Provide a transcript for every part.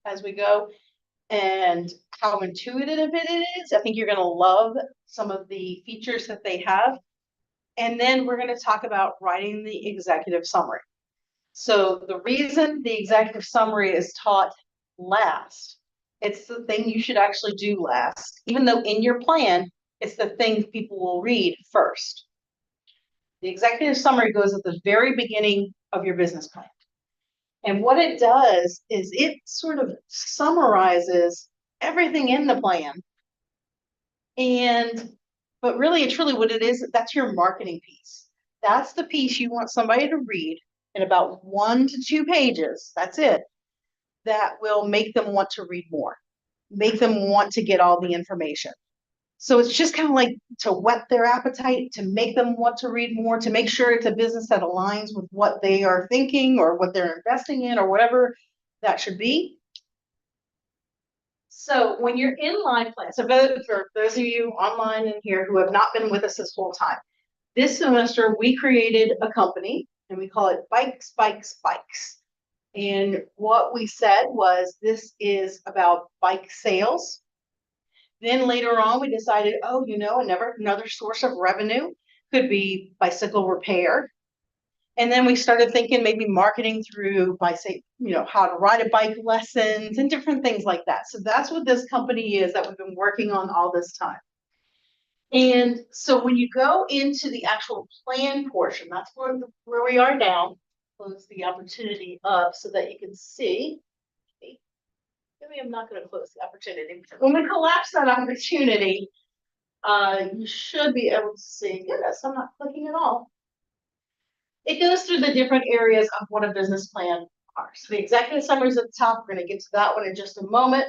as we go and how intuitive it is. I think you're going to love some of the features that they have. And then we're going to talk about writing the executive summary. So the reason the executive summary is taught last, it's the thing you should actually do last, even though in your plan, it's the thing people will read first. The executive summary goes at the very beginning of your business plan. And what it does is it sort of summarizes everything in the plan. And, but really and truly, what it is, that's your marketing piece. That's the piece you want somebody to read in about 1 to 2 pages. That's it. That will make them want to read more, make them want to get all the information. So it's just kind of like to whet their appetite, to make them want to read more, to make sure it's a business that aligns with what they are thinking or what they're investing in or whatever that should be. So when you're in line plan, so for those of you online and here who have not been with us this whole time, this semester we created a company and we call it Bikes, Bikes, Bikes. And what we said was this is about bike sales. Then later on, we decided, oh, another source of revenue could be bicycle repair. And then we started thinking maybe marketing through how to ride a bike lessons and different things like that. So that's what this company is that we've been working on all this time. And so when you go into the actual plan portion, that's where we are now. Close the opportunity up so that you can see. Maybe I'm not going to close the opportunity. When we collapse that opportunity, you should be able to see. Goodness, I'm not clicking at all. It goes through the different areas of what a business plan are. So the executive summary is at the top. We're going to get to that one in just a moment.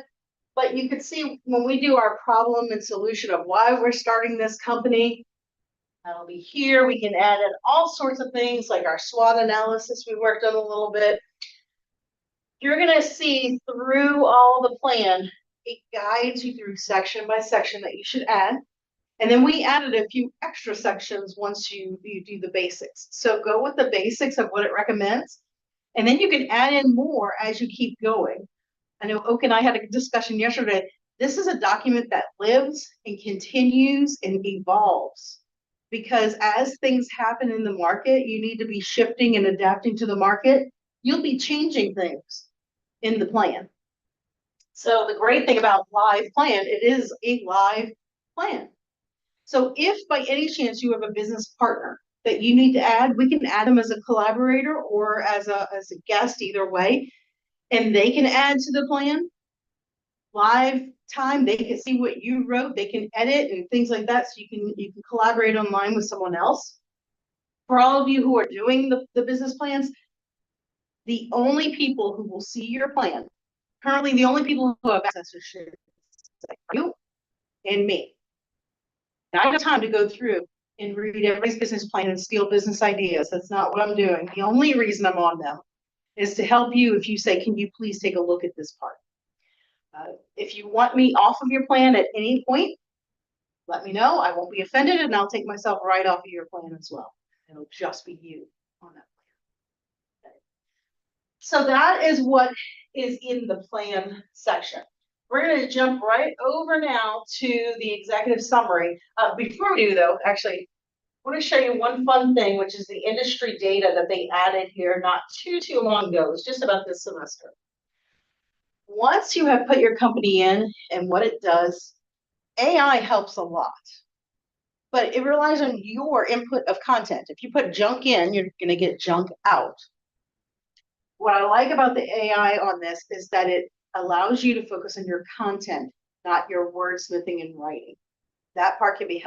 But you can see when we do our problem and solution of why we're starting this company, that'll be here. We can add in all sorts of things like our SWOT analysis we worked on a little bit. You're going to see through all the plan, it guides you through section by section that you should add. And then we added a few extra sections once you do the basics. So go with the basics of what it recommends. And then you can add in more as you keep going. I know Oak and I had a discussion yesterday. This is a document that lives and continues and evolves. Because as things happen in the market, you need to be shifting and adapting to the market. You'll be changing things in the plan. So the great thing about live plan, it is a live plan. So if by any chance you have a business partner that you need to add, we can add them as a collaborator or as a guest, either way, and they can add to the plan. Live time, they can see what you wrote, they can edit and things like that, so you can collaborate online with someone else. For all of you who are doing the business plans, the only people who will see your plan, currently the only people who have access to share you and me. Now, I don't have time to go through and read everybody's business plan and steal business ideas. That's not what I'm doing. The only reason I'm on them is to help you if you say, can you please take a look at this part? If you want me off of your plan at any point, let me know. I won't be offended and I'll take myself right off of your plan as well. It'll just be you on that plan. Okay. So that is what is in the plan section. We're going to jump right over now to the executive summary. Before we do, though, actually, I want to show you one fun thing, which is the industry data that they added here not too long ago. It was just about this semester. Once you have put your company in and what it does, AI helps a lot. But it relies on your input of content. If you put junk in, you're going to get junk out. What I like about the AI on this is that it allows you to focus on your content, not your wordsmithing and writing. That part can be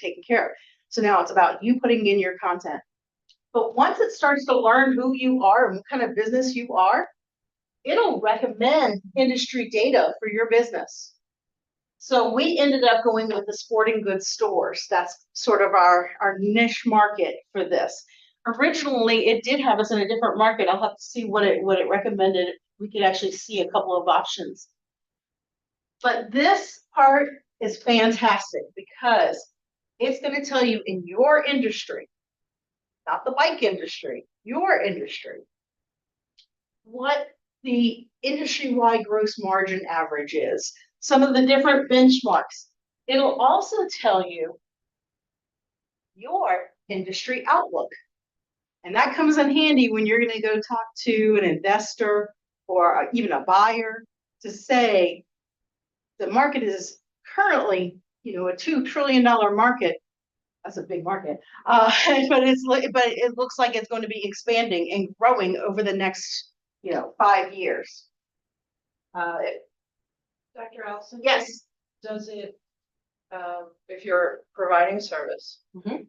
taken care of. So now it's about you putting in your content. But once it starts to learn who you are and what kind of business you are, it'll recommend industry data for your business. So we ended up going with the sporting goods stores. That's sort of our niche market for this. Originally, it did have us in a different market. I'll have to see what it recommended. We could actually see a couple of options. But this part is fantastic because it's going to tell you in your industry, not the bike industry, your industry, what the industry-wide gross margin average is, some of the different benchmarks. It'll also tell you your industry outlook. And that comes in handy when you're going to go talk to an investor or even a buyer to say the market is currently, a $2 trillion market. That's a big market, but it looks like it's going to be expanding and growing over the next 5 years. Dr. Allison? Yes. Does it, if you're providing service, Mhm.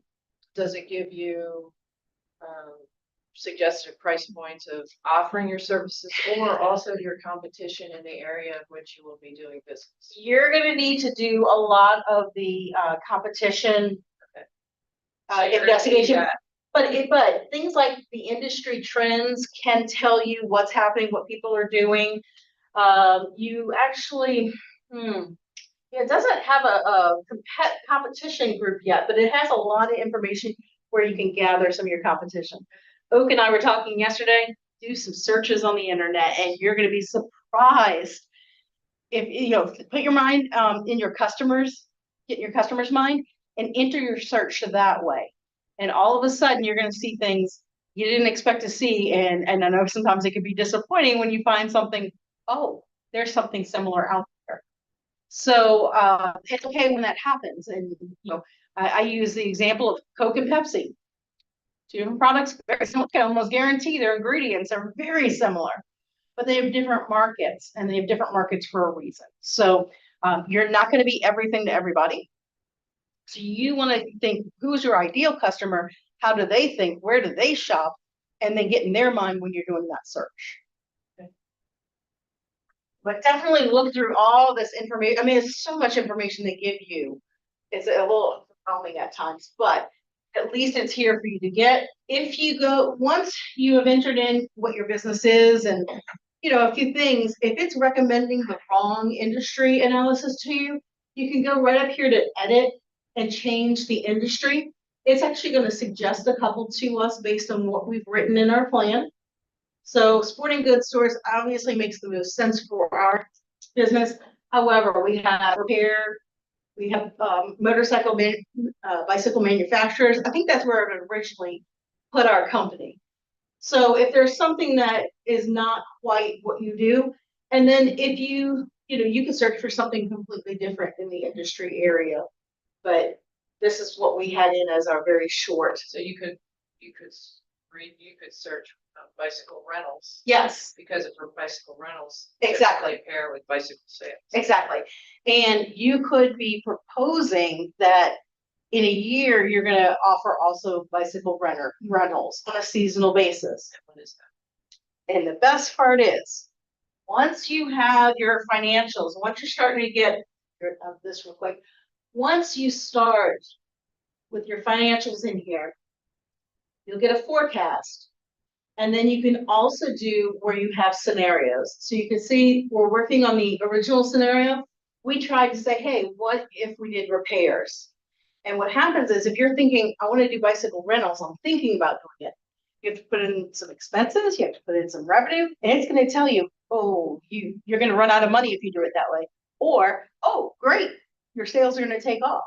does it give you suggested price points of offering your services or also your competition in the area of which you will be doing business? You're going to need to do a lot of the competition investigation. But things like the industry trends can tell you what's happening, what people are doing. You actually, it doesn't have a competition group yet, but it has a lot of information where you can gather some of your competition. Oak and I were talking yesterday. Do some searches on the internet, and you're going to be surprised if put your mind in your customers, get in your customer's mind, and enter your search that way. And all of a sudden, you're going to see things you didn't expect to see. And I know sometimes it can be disappointing when you find something, oh, there's something similar out there. So it's okay when that happens. And I use the example of Coke and Pepsi. Two different products, very similar. I can almost guarantee their ingredients are very similar, but they have different markets, and they have different markets for a reason. So you're not going to be everything to everybody. So you want to think, who's your ideal customer? How do they think? Where do they shop? And then get in their mind when you're doing that search. Okay. But definitely look through all this information. I mean, it's so much information they give you. It's a little overwhelming at times, but at least it's here for you to get. If you go, once you have entered in what your business is and a few things, if it's recommending the wrong industry analysis to you, you can go right up here to edit and change the industry. It's actually going to suggest a couple to us based on what we've written in our plan. So sporting goods stores obviously makes the most sense for our business. However, we have repair, we have bicycle manufacturers. I think that's where it originally put our company. So if there's something that is not quite what you do, and then if you can search for something completely different in the industry area, but this is what we had in as our very short. So you could search bicycle rentals. Yes. Because for bicycle rentals, exactly, pair with bicycle sales. Exactly. And you could be proposing that in a year, you're going to offer also bicycle rentals on a seasonal basis. And what is that? And the best part is, once you have your financials, once you're starting to get this real quick, once you start with your financials in here, you'll get a forecast. And then you can also do where you have scenarios. So you can see we're working on the original scenario. We tried to say, hey, what if we did repairs? And what happens is if you're thinking, I want to do bicycle rentals, I'm thinking about doing it. You have to put in some expenses, you have to put in some revenue, and it's going to tell you, oh, you're going to run out of money if you do it that way. Or, oh, great, your sales are going to take off.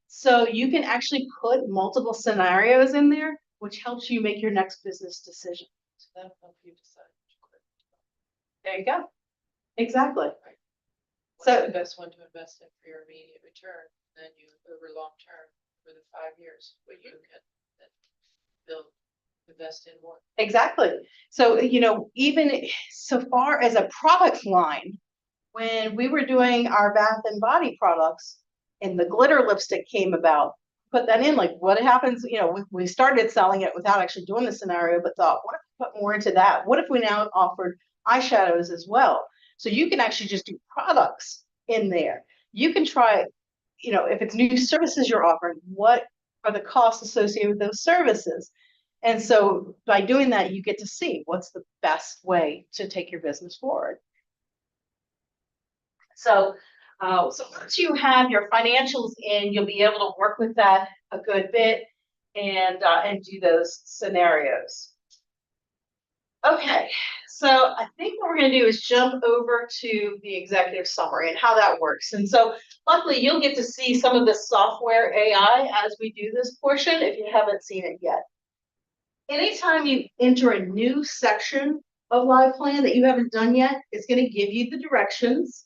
So you can actually put multiple scenarios in there, which helps you make your next business decision. So that'll help you decide. There you go. Exactly. Right. What's the best one to invest in for your immediate return? Then you over long term for the 5 years, what you can then build, invest in more. Exactly. So even so far as a product line, when we were doing our bath and body products and the glitter lipstick came about, put that in, like what happens, we started selling it without actually doing the scenario, but thought, what if we put more into that? What if we now offered eyeshadows as well? So you can actually just do products in there. You can try, if it's new services you're offering, what are the costs associated with those services? And so by doing that, you get to see what's the best way to take your business forward. So once you have your financials in, you'll be able to work with that a good bit and do those scenarios. Okay, so I think what we're gonna do is jump over to the executive summary and how that works. And so luckily you'll get to see some of the software AI as we do this portion if you haven't seen it yet. Anytime you enter a new section of Live Plan that you haven't done yet, it's gonna give you the directions.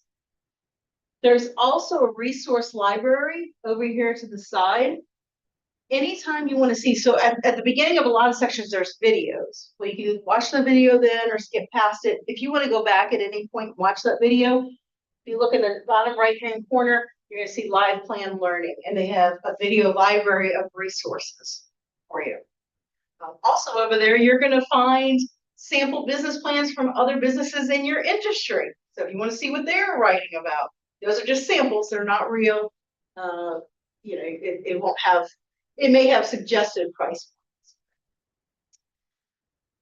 There's also a resource library over here to the side. Anytime you want to see, so at the beginning of a lot of sections, there's videos. Well, you can watch the video then or skip past it. If you want to go back at any point and watch that video, if you look in the bottom right-hand corner, you're going to see Live Plan Learning, and they have a video library of resources for you. Also over there, you're going to find sample business plans from other businesses in your industry. So if you want to see what they're writing about, those are just samples. They're not real. It won't have, it may have suggested price points.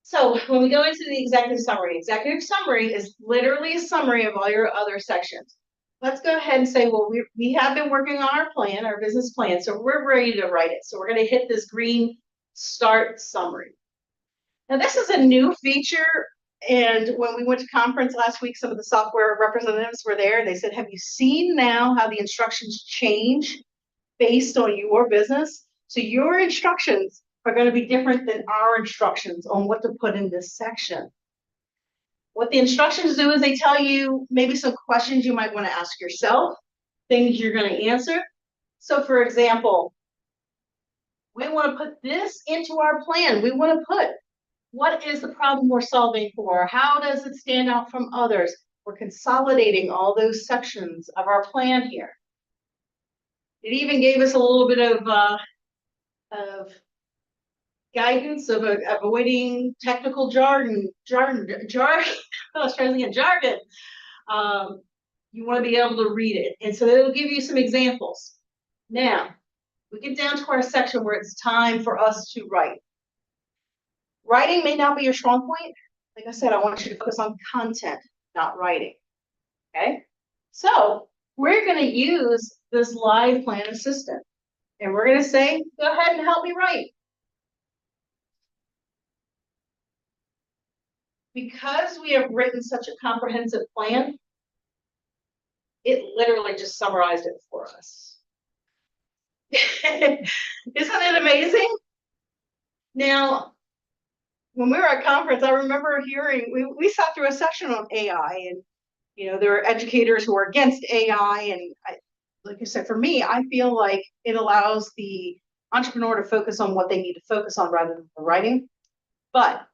So when we go into the executive summary is literally a summary of all your other sections. Let's go ahead and say, well, we have been working on our plan, our business plan, so we're ready to write it. So we're going to hit this green start summary. Now this is a new feature, and when we went to conference last week, some of the software representatives were there. They said, have you seen now how the instructions change based on your business? So your instructions are going to be different than our instructions on what to put in this section. What the instructions do is they tell you maybe some questions you might want to ask yourself, things you're going to answer. So for example, we want to put this into our plan. We want to put, what is the problem we're solving for? How does it stand out from others? We're consolidating all those sections of our plan here. It even gave us a little bit of guidance of avoiding technical jargon. Let's try this again, jargon. You want to be able to read it, and so it'll give you some examples. Now, we get down to our section where it's time for us to write. Writing may not be your strong point. Like I said, I want you to focus on content, not writing. Okay? So we're going to use this Live Plan Assistant. And we're going to say, go ahead and help me write. Because we have written such a comprehensive plan, it literally just summarized it for us. Isn't it amazing? Now, when we were at conference, I remember hearing, we sat through a session on AI, and there are educators who are against AI, and like I said, for me, I feel like it allows the entrepreneur to focus on what they need to focus on rather than the writing. But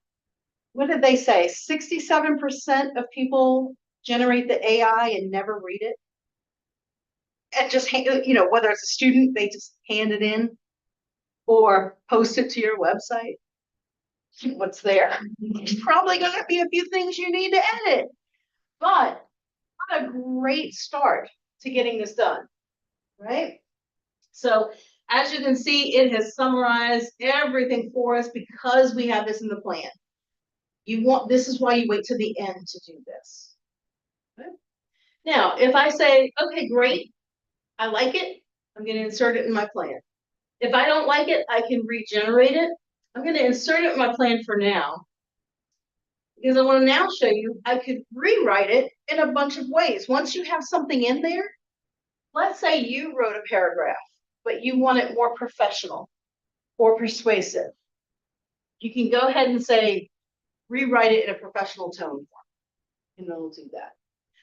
what did they say? 67% of people generate the AI and never read it. And just, whether it's a student, they just hand it in or post it to your website. What's there? There's probably going to be a few things you need to edit. But what a great start to getting this done, right? So as you can see, it has summarized everything for us because we have this in the plan. This is why you wait to the end to do this. Okay. Now, if I say, okay, great, I like it, I'm going to insert it in my plan. If I don't like it, I can regenerate it. I'm going to insert it in my plan for now, because I want to now show you I could rewrite it in a bunch of ways. Once you have something in there, let's say you wrote a paragraph, but you want it more professional or persuasive. You can go ahead and say, rewrite it in a professional tone form, and it'll do that.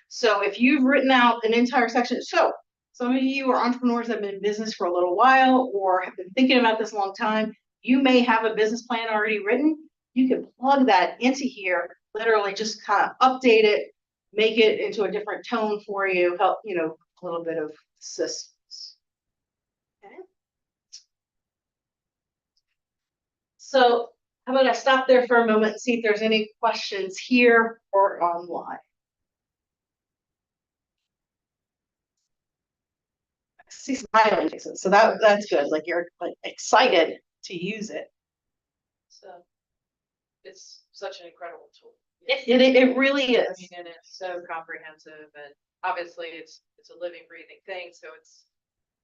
So if you've written out an entire section, so some of you are entrepreneurs that have been in business for a little while or have been thinking about this a long time, you may have a business plan already written. You can plug that into here, literally just kind of update it, make it into a different tone for you, help, a little bit of assistance. Okay. So how about I stop there for a moment and see if there's any questions here or online. I see smiling faces, so that's good. Like you're like excited to use it. So it's such an incredible tool. It really is. I mean, and it's so comprehensive, and obviously it's a living, breathing thing. So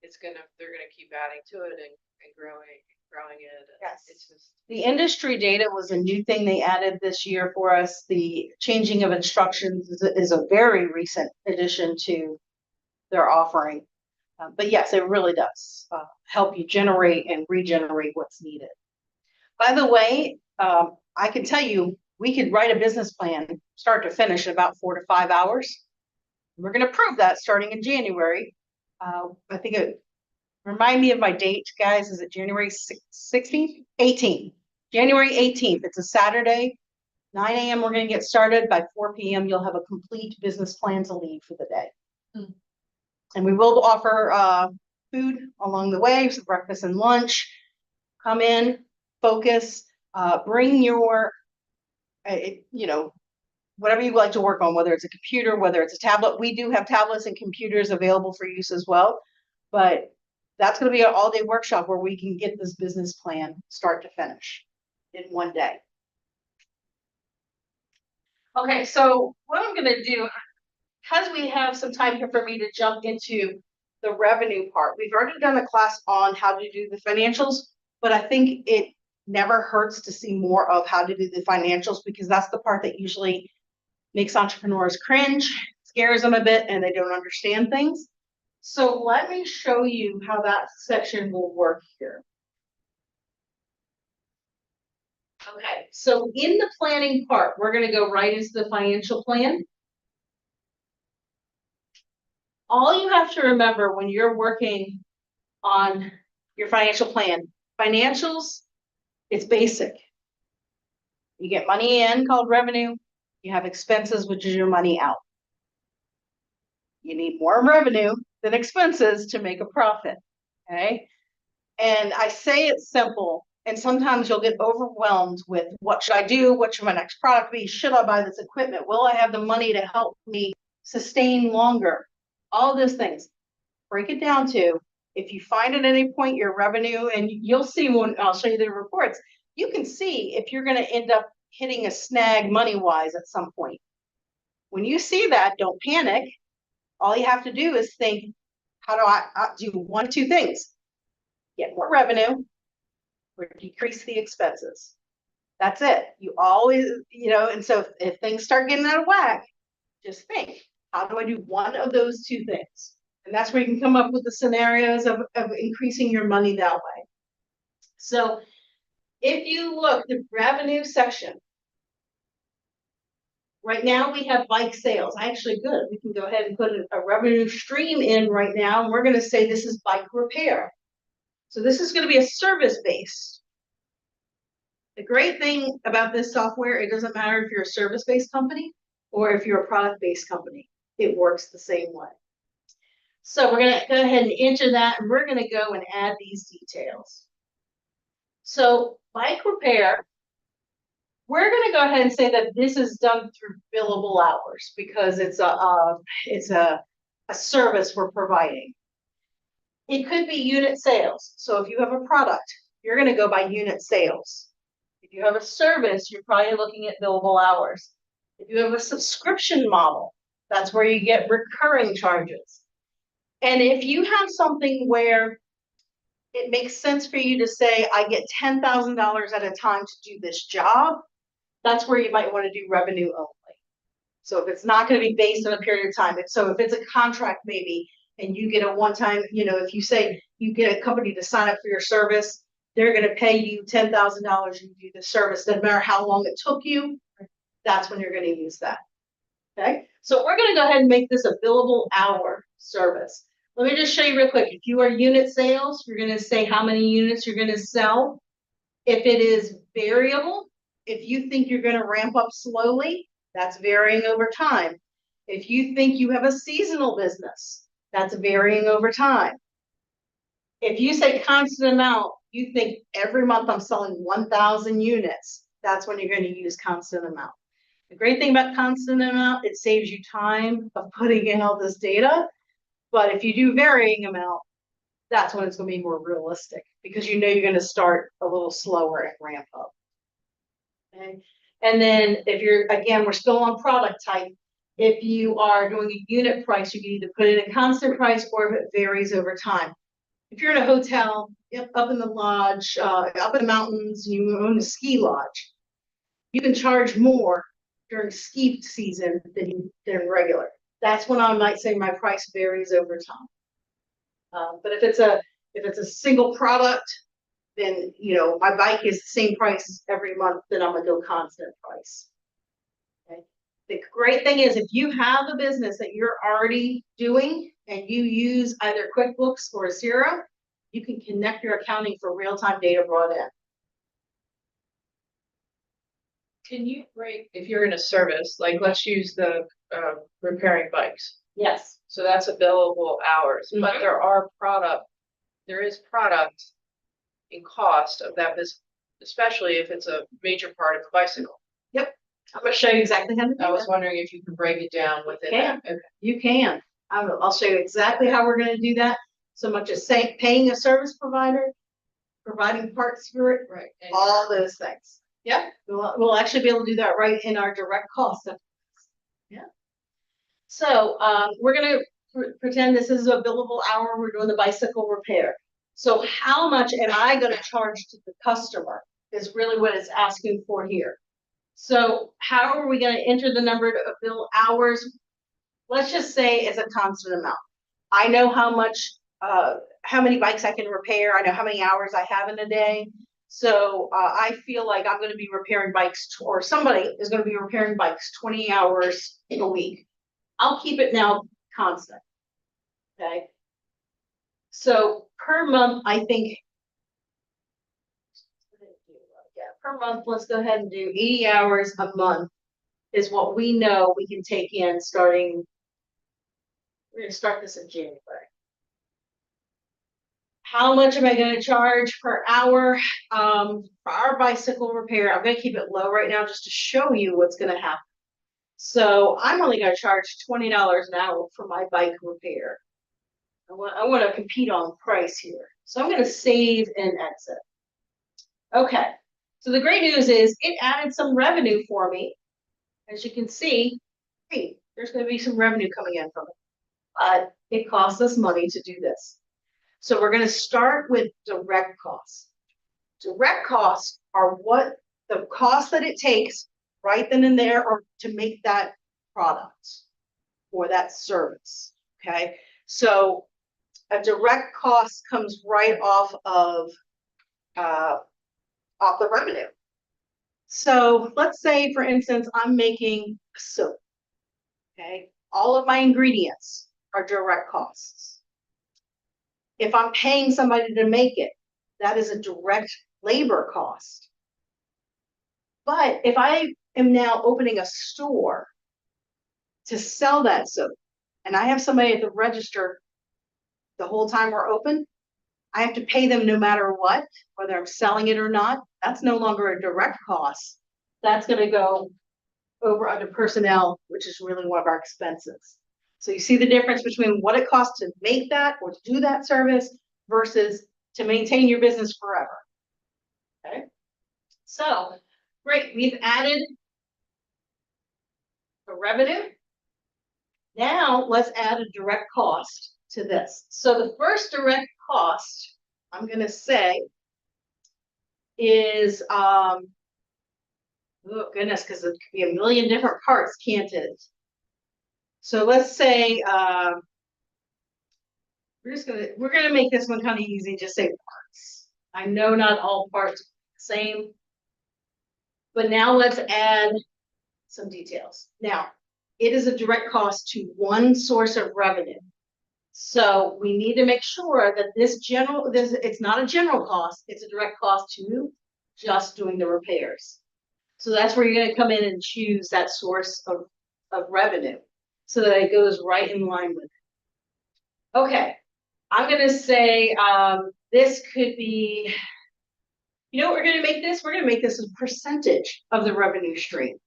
they're gonna keep adding to it and growing and growing it. And Yes. It's just, The industry data was a new thing they added this year for us. The changing of instructions is a very recent addition to their offering. But yes, it really does help you generate and regenerate what's needed. By the way, I can tell you, we could write a business plan start to finish in about 4 to 5 hours. We're going to prove that starting in January. I think remind me of my date, guys. Is it January 16th? 18th. January 18th. It's a Saturday. 9 a.m. We're going to get started. By 4 p.m. You'll have a complete business plan to lead for the day. And we will offer food along the way, so breakfast and lunch. Come in, focus, bring your, whatever you like to work on, whether it's a computer, whether it's a tablet. We do have tablets and computers available for use as well. But that's going to be an all-day workshop where we can get this business plan start to finish in one day. Okay, so what I'm going to do, because we have some time here for me to jump into the revenue part. We've already done a class on how to do the financials, but I think it never hurts to see more of how to do the financials, because that's the part that usually makes entrepreneurs cringe, scares them a bit, and they don't understand things. So let me show you how that section will work here. Okay, so in the planning part, we're going to go right into the financial plan. All you have to remember when you're working on your financial plan, financials, it's basic. You get money in called revenue. You have expenses, which is your money out. You need more revenue than expenses to make a profit. Okay. And I say it's simple, and sometimes you'll get overwhelmed with what should I do? What should my next product be? Should I buy this equipment? Will I have the money to help me sustain longer? All those things. Break it down to, if you find at any point your revenue, and you'll see when I'll show you the reports, you can see if you're going to end up hitting a snag money-wise at some point. When you see that, don't panic. All you have to do is think, how do I do one of two things? Get more revenue or decrease the expenses. That's it. You always, and so if things start getting out of whack, just think, how do I do one of those two things? And that's where you can come up with the scenarios of increasing your money that way. So if you look, the revenue section, right now we have bike sales. Actually, good. We can go ahead and put a revenue stream in right now. And we're going to say this is bike repair. So this is going to be a service-based. The great thing about this software, it doesn't matter if you're a service-based company or if you're a product-based company. It works the same way. So we're going to go ahead and enter that, and we're going to go and add these details. So bike repair, we're going to go ahead and say that this is done through billable hours because it's a service we're providing. It could be unit sales. So if you have a product, you're going to go by unit sales. If you have a service, you're probably looking at billable hours. If you have a subscription model, that's where you get recurring charges. And if you have something where it makes sense for you to say, I get $10,000 at a time to do this job, that's where you might want to do revenue only. So if it's not going to be based on a period of time, so if it's a contract maybe, and you get a one-time, if you say you get a company to sign up for your service, they're going to pay you $10,000 you do the service, doesn't matter how long it took you, that's when you're going to use that. Okay, so we're going to go ahead and make this a billable hour service. Let me just show you real quick. If you are unit sales, you're going to say how many units you're going to sell. If it is variable, if you think you're going to ramp up slowly, that's varying over time. If you think you have a seasonal business, that's varying over time. If you say constant amount, you think every month I'm selling 1,000 units, that's when you're going to use constant amount. The great thing about constant amount, it saves you time of putting in all this data. But if you do varying amount, that's when it's going to be more realistic because you're going to start a little slower and ramp up. Okay. And then if you're, again, we're still on product type. If you are doing a unit price, you can either put in a constant price or if it varies over time. if you're in a hotel, up in the lodge, up in the mountains, you own a ski lodge, you can charge more during ski season than regular. That's when I might say my price varies over time. But if it's a single product, then my bike is the same price every month, then I'm gonna go constant price. Okay. The great thing is if you have a business that you're already doing and you use either QuickBooks or Xero, you can connect your accounting for real-time data brought in. Can you break, if you're in a service, like let's use the repairing bikes. Yes. So that's a billable hours, but there is product in cost of that business, especially if it's a major part of the bicycle. Yep. I'm gonna show you exactly how to do I was that. wondering if you can break it down within that. Okay. You can. I'll show you exactly how we're gonna do that. So much as paying a service provider, providing parts for it, Right. And all those things. yeah, We'll actually be able to do that right in our direct cost. Yeah. So we're gonna pretend this is a billable hour. We're doing the bicycle repair. So how much am I gonna charge to the customer is really what it's asking for here. So how are we gonna enter the number of bill hours? Let's just say it's a constant amount. I know how many bikes I can repair. I know how many hours I have in a day. So I feel like I'm going to be repairing bikes, or somebody is going to be repairing bikes 20 hours in a week. I'll keep it now constant. Okay. So per month, I think, yeah, per month, let's go ahead and do 80 hours a month is what we know we can take in starting. We're going to start this in January. How much am I going to charge per hour for our bicycle repair? I'm going to keep it low right now just to show you what's going to happen. So I'm only going to charge $20 an hour for my bike repair. I want to compete on price here. So I'm going to save and exit. Okay. So the great news is it added some revenue for me. As you can see, hey, there's going to be some revenue coming in from it. But it costs us money to do this. So we're going to start with direct costs. Direct costs are what the cost that it takes right then and there or to make that product or that service. Okay. So a direct cost comes right off of the revenue. So let's say, for instance, I'm making soap. Okay. All of my ingredients are direct costs. If I'm paying somebody to make it, that is a direct labor cost. But if I am now opening a store to sell that soap, and I have somebody at the register the whole time we're open, I have to pay them no matter what, whether I'm selling it or not. That's no longer a direct cost. That's going to go over under personnel, which is really one of our expenses. So you see the difference between what it costs to make that or to do that service versus to maintain your business forever. Okay. So great, we've added the revenue. Now let's add a direct cost to this. So the first direct cost I'm going to say is, oh goodness, because it could be a million different parts, can't it? So let's say we're gonna make this one kind of easy. Just say parts. I know not all parts are the same, but now let's add some details. Now, it is a direct cost to one source of revenue. So we need to make sure that it's not a general cost, it's a direct cost to just doing the repairs. So that's where you're going to come in and choose that source of revenue so that it goes right in line with it. Okay, I'm going to say this could be, you know what we're going to make this? We're going to make this a percentage of the revenue stream.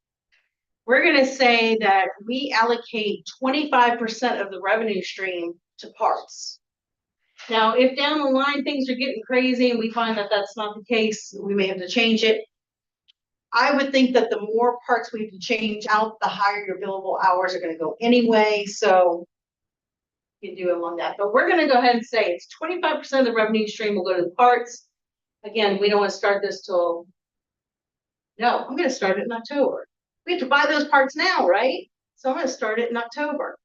We're going to say that we allocate 25% of the revenue stream to parts. Now, if down the line things are getting crazy and we find that that's not the case, we may have to change it. I would think that the more parts we can change out, the higher your billable hours are going to go anyway. So You can do it along that, but we're gonna go ahead and say it's 25% of the revenue stream will go to the parts. Again, we don't wanna start this till. No, I'm gonna start it in October. We have to buy those parts now, right? So I'm gonna start it in October.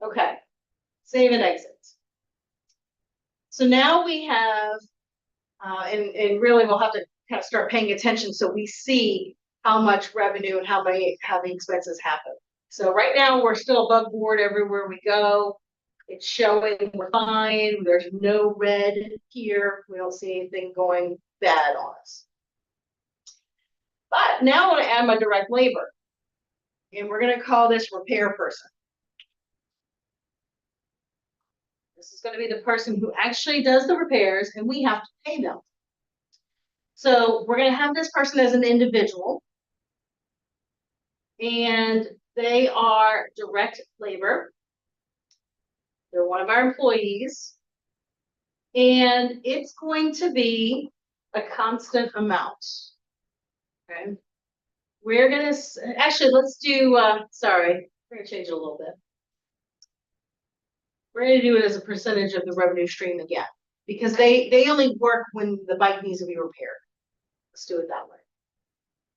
Okay, save and exit. So now we have, and really we'll have to kind of start paying attention so we see how much revenue and how the expenses happen. So right now, we're still above board everywhere we go. It's showing we're fine. There's no red here. We don't see anything going bad on us. But now I want to add my direct labor. And we're going to call this repair person. This is going to be the person who actually does the repairs, and we have to pay them. So we're going to have this person as an individual. And they are direct labor. They're one of our employees. And it's going to be a constant amount. Okay. We're going to, actually, let's do, sorry, we're going to change it a little bit. We're going to do it as a percentage of the revenue stream again, because they only work when the bike needs to be repaired. Let's do it that way.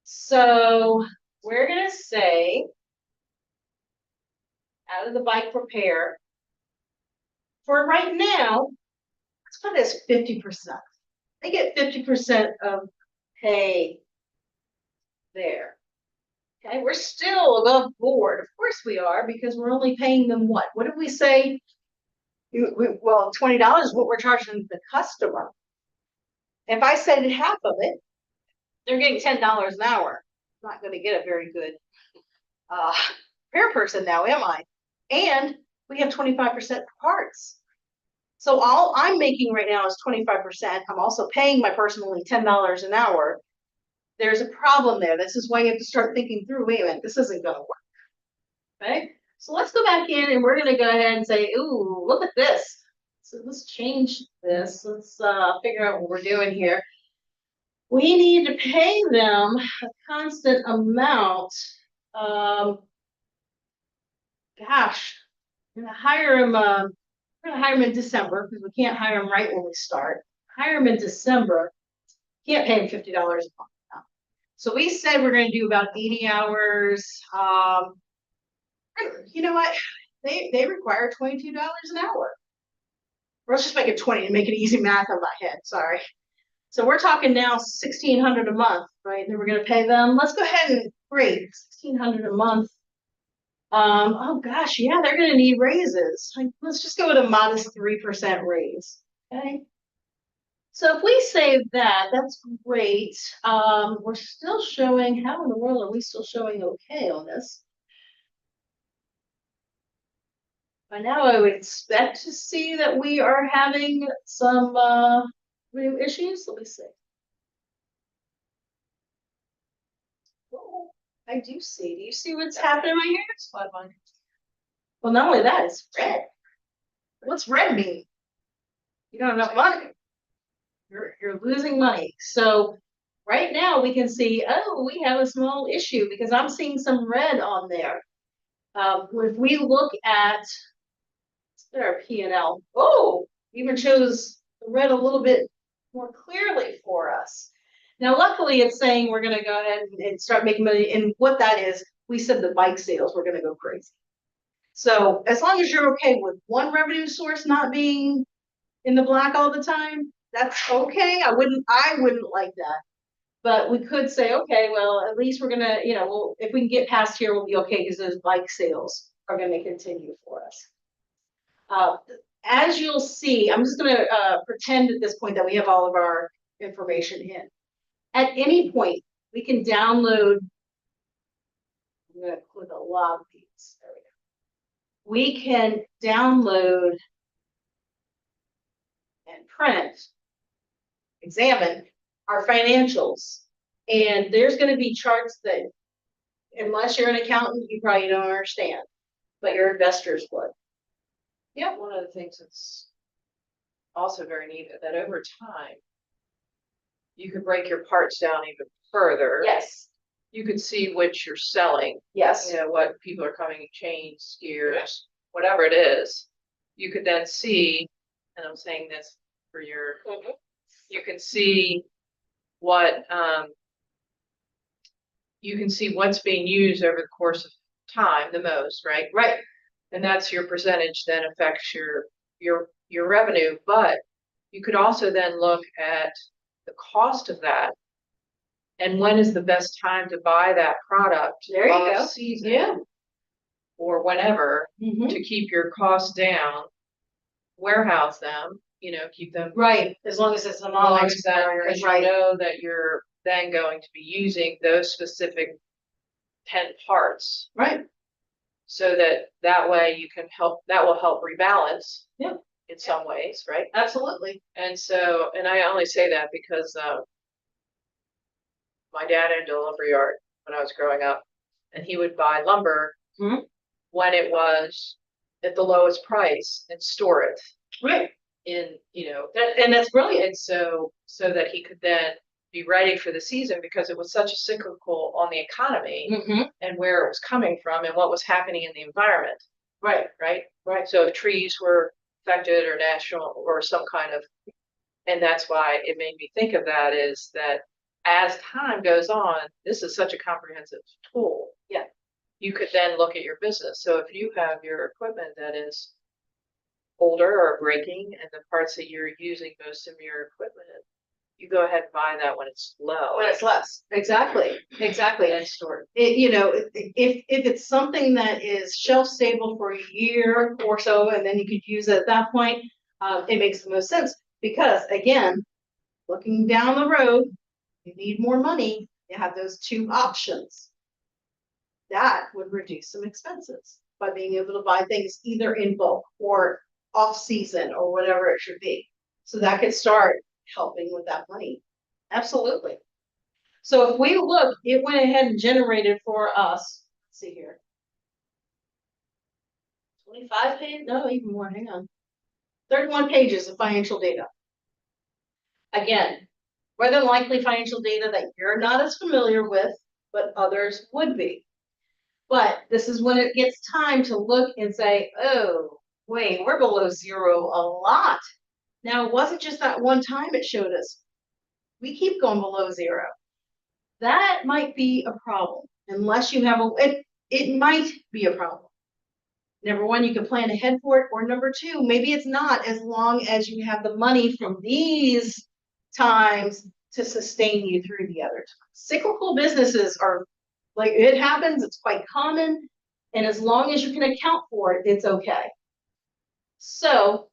So we're going to say, out of the bike repair, for right now, let's put it as 50%. They get 50% of pay there. Okay, we're still above board. Of course we are, because we're only paying them what? What did we say? Well, $20 is what we're charging the customer. If I said half of it, they're getting $10 an hour. I'm not going to get a very good repair person now, am I? And we have 25% parts. So all I'm making right now is 25%. I'm also paying my person only $10 an hour. There's a problem there. This is why you have to start thinking through, wait a minute, this isn't going to work. Okay, so let's go back in and we're going to go ahead and say, ooh, look at this. So let's change this. Let's figure out what we're doing here. We need to pay them a constant amount. Gosh, I'm going to hire them. We're going to hire them in December because we can't hire them right when we start. Hire them in December. Can't pay them $50 a month. No. So we said we're going to do about 80 hours. You know what? They require $22 an hour. Or let's just make it 20 and make it easy math in my head. Sorry. So we're talking now $1,600 a month, right? And then we're going to pay them. Let's go ahead and great, $1,600 a month. Oh gosh, yeah, they're going to need raises. Let's just go with a modest 3% raise. Okay. So if we save that, that's great. We're still showing, how in the world are we still showing okay on this? By now I would expect to see that we are having some real issues. Let me see. Oh, I do see. Do you see what's happening right here? It's flat line. Well, not only that, it's red. What's red mean? You don't have enough money. You're losing money. So right now we can see, oh, we have a small issue because I'm seeing some red on there. If we look at our P&L, oh, even shows the red a little bit more clearly for us. Now, luckily, it's saying we're going to go ahead and start making money. And what that is, we said the bike sales were going to go crazy. So as long as you're okay with one revenue source not being in the black all the time, that's okay. I wouldn't like that. But we could say, okay, well, at least we're gonna, well, if we can get past here, we'll be okay because those bike sales are going to continue for us. As you'll see, I'm just going to pretend at this point that we have all of our information in. At any point, we can download. I'm going to click a lot of these. There we go. We can download and print, examine our financials. And there's going to be charts that, unless you're an accountant, you probably don't understand, but your investors would. Yeah, one of the things that's also very neat that over time, you could break your parts down even further. Yes. You could see which you're selling. Yes. What people are coming, chains, gears, whatever it is, you could then see, and I'm saying this for your, you can see what, you can see what's being used over the course of time the most, right? Right. And that's your percentage that affects your revenue, but you could also then look at the cost of that. And when is the best time to buy that product? There you go. Off season Yeah. or whenever, Mhm. to keep your costs down, warehouse them, keep them. Right, as long as it's a Long as that, non-expired, because you right, know that you're then going to be using those specific 10 parts. right, So that way you can help, that will help rebalance. Yeah. In some ways, right? absolutely. And so, and I only say that because my dad owned a lumber yard when I was growing up, and he would buy lumber Mhm. when it was at the lowest price and store it Right, in, and that's brilliant. and so that he could then be ready for the season, because it was such a cyclical on the economy Mhm. and where it was coming from and what was happening in the environment, Right, right? So if trees were affected or national or some kind of, and that's why it made me think of that, is that as time goes on, this is such a comprehensive tool. Yeah. You could then look at your business. So if you have your equipment that is older or breaking, and the parts that you're using most of your equipment, you go ahead and buy that when it's low. when it's less, exactly, exactly. And store it. If it's something that is shelf stable for a year or so, and then you could use it at that point, it makes the most sense. Because again, looking down the road, you need more money, you have those two options. That would reduce some expenses by being able to buy things either in bulk or off season or whatever it should be. So that could start helping with that money. Absolutely. So if we look, it went ahead and generated for us, let's see here. 25 pages, no, even more, hang on. 31 pages of financial data. Again, more than likely financial data that you're not as familiar with, but others would be. But this is when it gets time to look and say, oh, wait, we're below zero a lot. Now, it wasn't just that one time it showed us. We keep going below zero. That might be a problem, unless you have it might be a problem. Number one, you can plan ahead for it, or number two, maybe it's not, as long as you have the money from these times to sustain you through the other times. Cyclical businesses are like, it happens, it's quite common, and as long as you can account for it, it's okay. So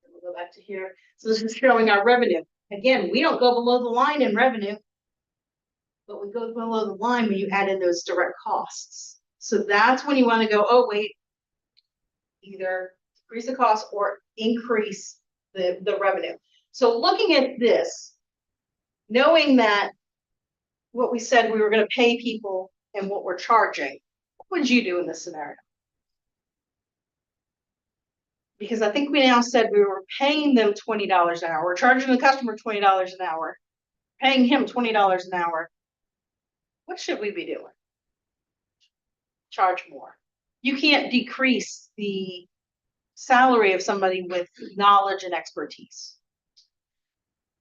we'll go back to here. So this is showing our revenue. Again, we don't go below the line in revenue, but we go below the line when you add in those direct costs. So that's when you want to go, oh, wait, either decrease the cost or increase the revenue. So looking at this, knowing that what we said we were going to pay people and what we're charging, what would you do in this scenario? Because I think we now said we were paying them $20 an hour. We're charging the customer $20 an hour, paying him $20 an hour. What should we be doing? Charge more. You can't decrease the salary of somebody with knowledge and expertise.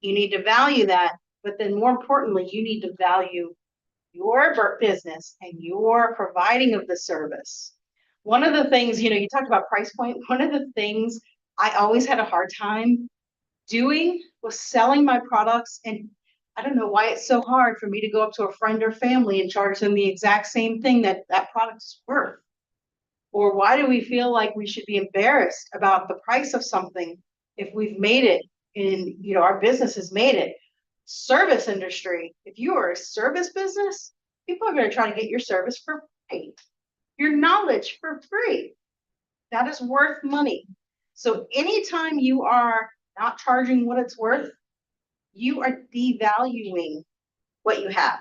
You need to value that, but then more importantly, you need to value your business and your providing of the service. One of the things, you talked about price point. One of the things I always had a hard time doing was selling my products. And I don't know why it's so hard for me to go up to a friend or family and charge them the exact same thing that product is worth. Or why do we feel like we should be embarrassed about the price of something if we've made it in, our business has made it. Service industry, if you are a service business, people are going to try to get your service for free, your knowledge for free. That is worth money. So anytime you are not charging what it's worth, you are devaluing what you have.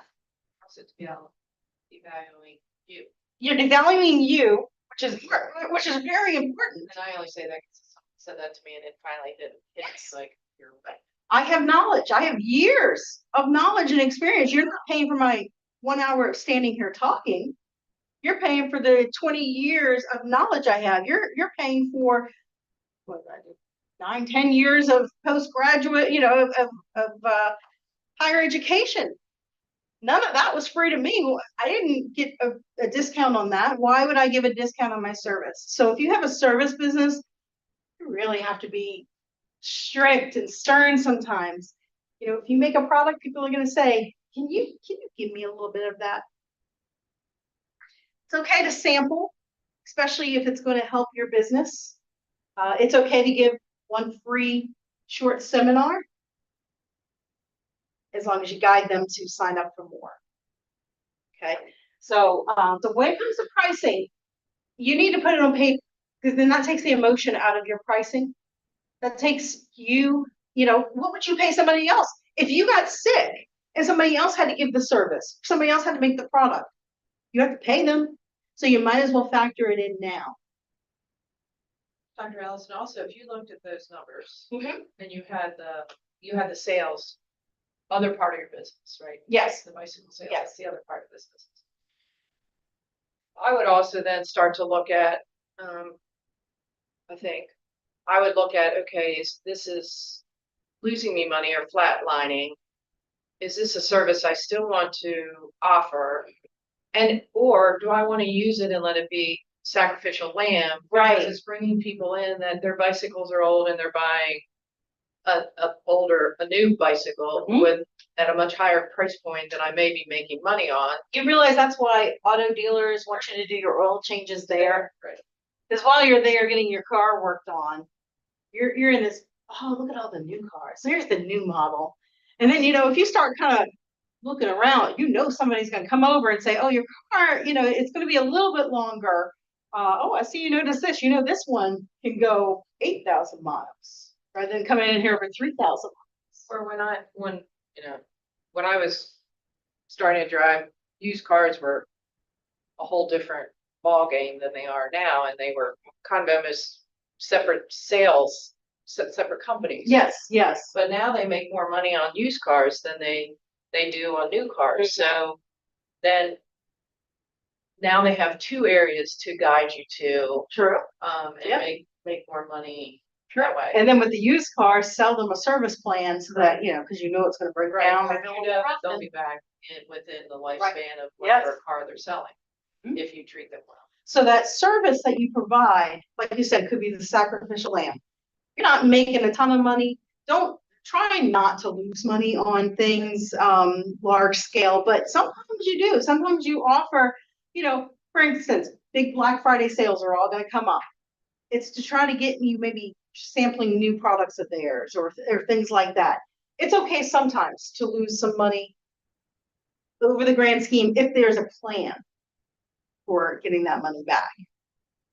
Devaluing you. You're devaluing you, which is very important. And I only say that because someone said that to me and it finally hit me, like, you're right. I have knowledge. I have years of knowledge and experience. You're not paying for my 1 hour of standing here talking. You're paying for the 20 years of knowledge I have. You're paying for what did I do? 9, 10 years of postgraduate, higher education. None of that was free to me. I didn't get a discount on that. Why would I give a discount on my service? So if you have a service business, you really have to be strict and stern sometimes. If you make a product, people are going to say, can you give me a little bit of that? It's okay to sample, especially if it's going to help your business. It's okay to give one free short seminar, as long as you guide them to sign up for more. Okay, so when it comes to pricing, you need to put it on paper, because then that takes the emotion out of your pricing. That takes what would you pay somebody else? If you got sick and somebody else had to give the service, somebody else had to make the product, you have to pay them. So you might as well factor it in now. Dr. Allison, also, if you looked at those numbers Mm-hmm. and you had the sales, other part of your business, right? Yes. The bicycle sales, Yes. that's the other part of this business. I would also then start to look at, I think, I would look at, okay, this is losing me money or flatlining. Is this a service I still want to offer? Or do I want to use it and let it be sacrificial lamb? Right. Because it's bringing people in that their bicycles are old and they're buying a new bicycle at a much higher price point than I may be making money on. You realize that's why auto dealers want you to do your oil changes there. Right. Because while you're there getting your car worked on, you're in this, oh, look at all the new cars. So here's the new model. And then, if you start kind of looking around, somebody's going to come over and say, oh, your car, it's going to be a little bit longer. Oh, I see you notice this. This one can go 8,000 miles rather than coming in here for 3,000 miles. Or when I was starting to drive, used cars were a whole different ball game than they are now, and they were kind of almost separate sales, separate companies. Yes, yes. But now they make more money on used cars than they do on new cars. So then now they have two areas to guide you to. True. And make more money that way. And then with the used cars, sell them a service plan so that, because it's going to break down. They'll be back within the lifespan of whatever car they're selling, if you treat them well. So that service that you provide, like you said, could be the sacrificial lamb. You're not making a ton of money. Don't try not to lose money on things large scale, but sometimes you do. Sometimes you offer, for instance, big Black Friday sales are all going to come up. It's to try to get you maybe sampling new products of theirs or things like that. It's okay sometimes to lose some money over the grand scheme if there's a plan for getting that money back.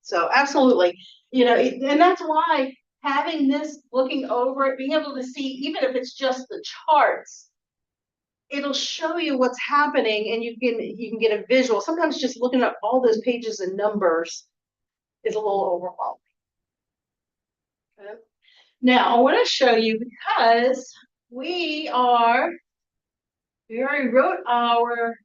So absolutely, and that's why having this, looking over it, being able to see, even if it's just the charts, it'll show you what's happening, and you can get a visual. Sometimes just looking at all those pages and numbers is a little overwhelming. Okay. Now I want to show you, because we already wrote our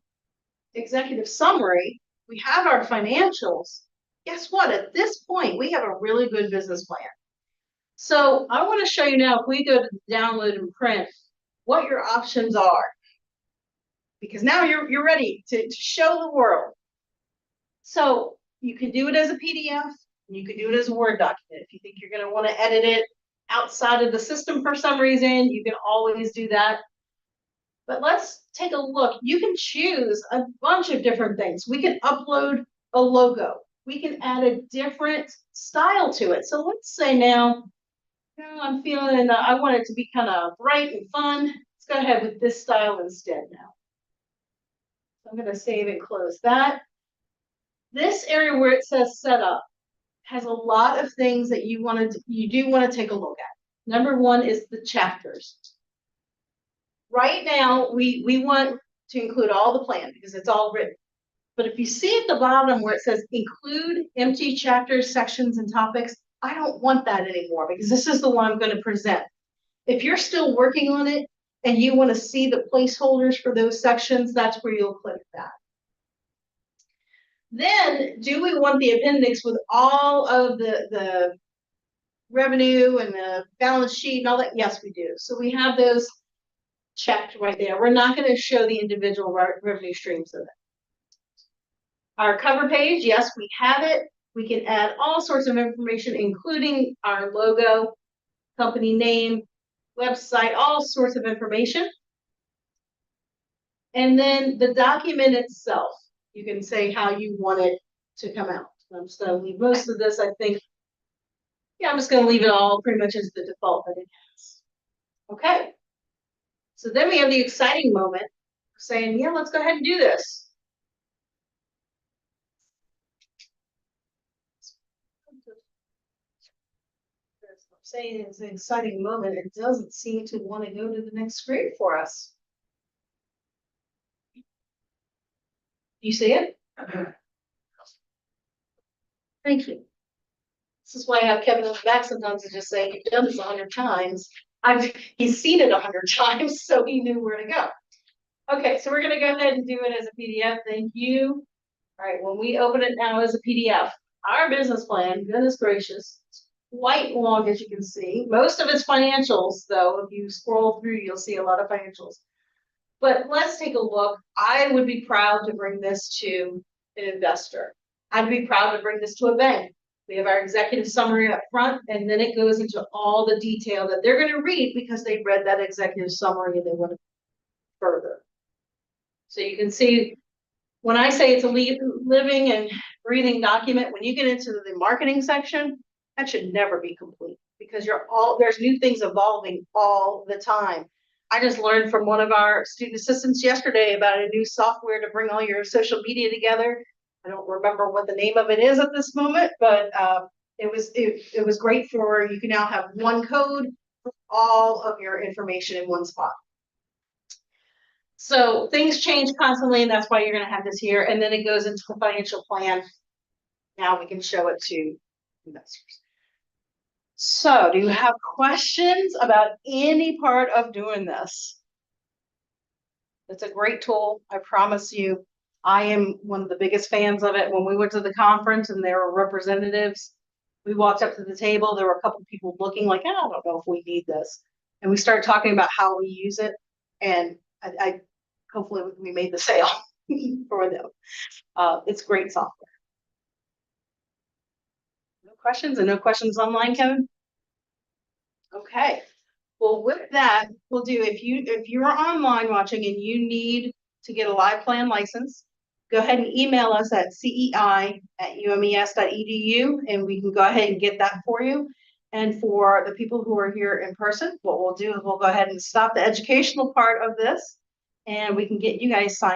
executive summary. We have our financials. Guess what? At this point, we have a really good business plan. So I want to show you now, if we go to download and print, what your options are. Because now you're ready to show the world. So you can do it as a PDF, and you can do it as a Word document. If you think you're going to want to edit it outside of the system for some reason, you can always do that. But let's take a look. You can choose a bunch of different things. We can upload a logo. We can add a different style to it. So let's say now, I'm feeling, I want it to be kind of bright and fun. Let's go ahead with this style instead now. So I'm going to save and close that. This area where it says setup has a lot of things that you do want to take a look at. Number one is the chapters. Right now, we want to include all the plan because it's all written. But if you see at the bottom where it says include empty chapters, sections, and topics, I don't want that anymore because this is the one I'm going to present. If you're still working on it and you want to see the placeholders for those sections, that's where you'll click that. Then, do we want the appendix with all of the revenue and the balance sheet and all that? Yes, we do. So we have those checked right there. We're not going to show the individual revenue streams of it. Our cover page, yes, we have it. We can add all sorts of information, including our logo, company name, website, all sorts of information. And then the document itself, you can say how you want it to come out. I'm just going to leave most of this, I think. Yeah, I'm just going to leave it all pretty much as the default that it has. Okay. So then we have the exciting moment of saying, yeah, let's go ahead and do this. Saying it's an exciting moment, it doesn't seem to want to go to the next screen for us. You see it? Thank you. This is why I have Kevin in the back sometimes to just say, you've done this 100 times. He's seen it 100 times, so he knew where to go. Okay, so we're gonna go ahead and do it as a PDF. Thank you. All right, when we open it now as a PDF, our business plan, goodness gracious, quite long, as you can see. Most of it's financials, though. If you scroll through, you'll see a lot of financials. But let's take a look. I would be proud to bring this to an investor. I'd be proud to bring this to a bank. We have our executive summary up front, and then it goes into all the detail that they're going to read because they read that executive summary and they want to further. So you can see when I say it's a living and breathing document, when you get into the marketing section, that should never be complete because there's new things evolving all the time. I just learned from one of our student assistants yesterday about a new software to bring all your social media together. I don't remember what the name of it is at this moment, but it was great for, you can now have one code for all of your information in one spot. So things change constantly, and that's why you're going to have this here. And then it goes into the financial plan. Now we can show it to investors. So do you have questions about any part of doing this? It's a great tool. I promise you, I am one of the biggest fans of it. When we went to the conference and there were representatives, we walked up to the table. There were a couple of people looking like, I don't know if we need this. And we started talking about how we use it. And I hopefully we made the sale for them. It's great software. No questions and no questions online, Kevin? Okay. Well, with that, we'll do, if you're online watching and you need to get a live plan license, go ahead and email us at cei@umes.edu and we can go ahead and get that for you. And for the people who are here in person, what we'll do is we'll go ahead and stop the educational part of this and we can get you guys signed